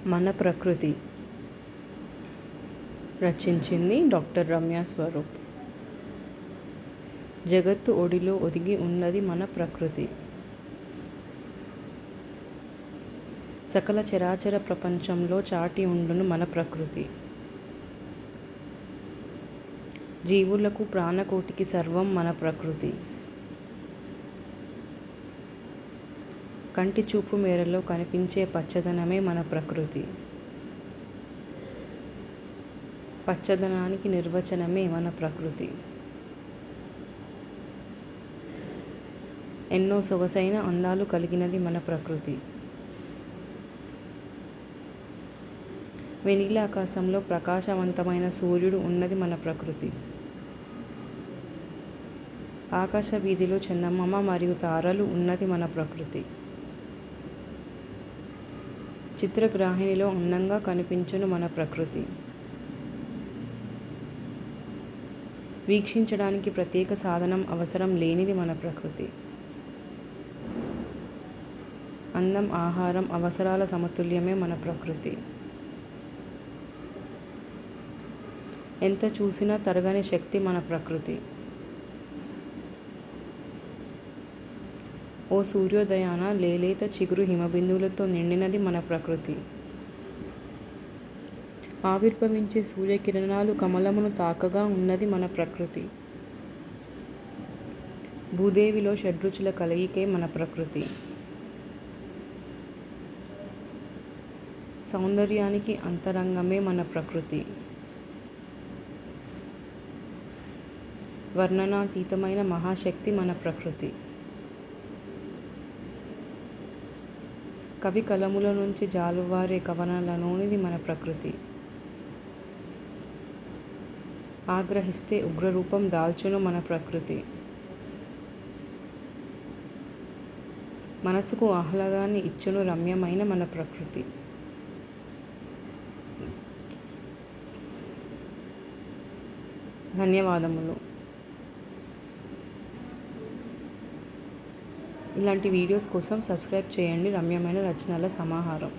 మన ప్రకృతి రచించింది డాక్టర్ రమ్య స్వరూప్. జగత్తు ఒడిలో ఒదిగి ఉన్నది మన ప్రకృతి. సకల చరాచర ప్రపంచంలో చాటి ఉండును మన ప్రకృతి. జీవులకు ప్రాణకోటికి సర్వం మన ప్రకృతి. కంటి చూపు మేరలో కనిపించే పచ్చదనమే మన ప్రకృతి. పచ్చదనానికి నిర్వచనమే మన ప్రకృతి. ఎన్నో సొగసైన అందాలు కలిగినది మన ప్రకృతి. వెనిల ఆకాశంలో ప్రకాశవంతమైన సూర్యుడు ఉన్నది మన ప్రకృతి. ఆకాశ వీధిలో చందమామ మరియు తారలు ఉన్నది మన ప్రకృతి. చిత్రగ్రాహిణిలో అందంగా కనిపించును మన ప్రకృతి. వీక్షించడానికి ప్రత్యేక సాధనం అవసరం లేనిది మన ప్రకృతి. అందం, ఆహారం, అవసరాల సమతుల్యమే మన ప్రకృతి. ఎంత చూసినా తరగని శక్తి మన ప్రకృతి. ఓ సూర్యోదయాన లేలేత చిగురు హిమబిందువులతో నిండినది మన ప్రకృతి. ఆవిర్భవించే సూర్యకిరణాలు కమలమును తాకగా ఉన్నది మన ప్రకృతి. భూదేవిలో షడ్రుచుల కలయికే మన ప్రకృతి. సౌందర్యానికి అంతరంగమే మన ప్రకృతి. వర్ణనాతీతమైన మహాశక్తి మన ప్రకృతి. కవి కలముల నుంచి జాలువారే కవనాలలోనిది మన ప్రకృతి. ఆగ్రహిస్తే ఉగ్రరూపం దాల్చును మన ప్రకృతి. మనసుకు ఆహ్లాదాన్ని ఇచ్చును రమ్యమైన మన ప్రకృతి. ధన్యవాదములు. ఇలాంటి వీడియోస్ కోసం సబ్స్క్రైబ్ చేయండి. రమ్యమైన రచనల సమాహారం.